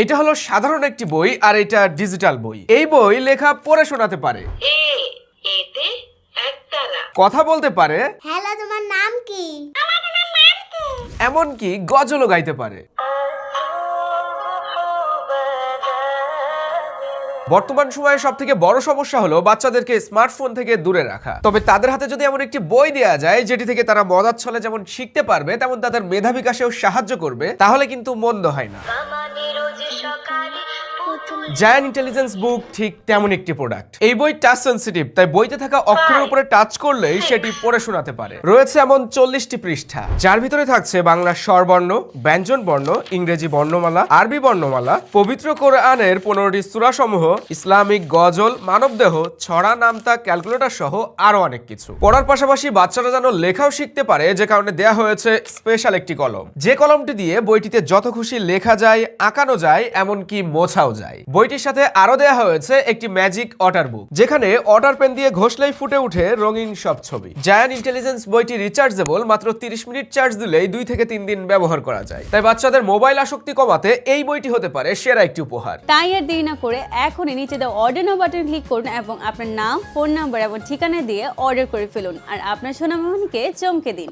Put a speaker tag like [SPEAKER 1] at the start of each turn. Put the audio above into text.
[SPEAKER 1] এটা হলো সাধারণ একটি বই আর এটা ডিজিটাল বই। এই বই লেখা পড়ে শোনাতে পারে,
[SPEAKER 2] এতে একতারা
[SPEAKER 1] কথা বলতে পারে,
[SPEAKER 3] হ্যালো, তোমার নাম কি?
[SPEAKER 1] এমনকি গজলও গাইতে পারে। বর্তমান সময়ে সব থেকে বড় সমস্যা হলো বাচ্চাদেরকে স্মার্টফোন থেকে দূরে রাখা। তবে তাদের হাতে যদি এমন একটি বই দেওয়া যায় যেটি থেকে তারা মজার ছলে যেমন শিখতে পারবে তেমন তাদের মেধা বিকাশেও সাহায্য করবে, তাহলে কিন্তু মন্দ হয় না।
[SPEAKER 2] আমাদের রোজ সকালে
[SPEAKER 1] জায়ান্ট ইন্টেলিজেন্স বুক ঠিক তেমন একটি প্রোডাক্ট। এই বই টাচ সেনসিটিভ, তাই বইতে থাকা অক্ষরের উপরে টাচ করলেই সেটি পড়ে শোনাতে পারে। রয়েছে এমন 40টি পৃষ্ঠা, যার ভিতরে থাকছে বাংলা স্বরবর্ণ, ব্যঞ্জন বর্ণ, ইংরেজি বর্ণমালা, আরবি বর্ণমালা, পবিত্র কোরআনের 15টি সূরা সমূহ, ইসলামিক গজল, মানবদেহ, ছড়া, নামতা, ক্যালকুলেটর সহ আরো অনেক কিছু। পড়ার পাশাপাশি বাচ্চারা যেন লেখাও শিখতে পারে, যে কারণে দেয়া হয়েছে স্পেশাল একটি কলম, যে কলমটি দিয়ে বইটিতে যত খুশি লেখা যায়, আঁকানো যায়, এমনকি মোছাও যায়। বইটির সাথে আরো দেয়া হয়েছে একটি ম্যাজিক ওয়াটার বুক, যেখানে ওয়াটার পেন দিয়ে ঘষলেই ফুটে ওঠে রঙিন সব ছবি। জায়ান্ট ইন্টেলিজেন্স বইটি রিচার্জেবল, মাত্র 30 মিনিট চার্জ দিলেই 2 থেকে 3 দিন ব্যবহার করা যায়। তাই বাচ্চাদের মোবাইল আসক্তি কমাতে এই বইটি হতে পারে সেরা একটি উপহার।
[SPEAKER 4] তাই আর দেরি না করে এখনই নিচে দেওয়া অর্ডার নাও বাটন ক্লিক করুন এবং আপনার নাম, ফোন নাম্বার এবং ঠিকানা দিয়ে অর্ডার করে ফেলুন আর আপনার সোনামণিকে চমকে দিন।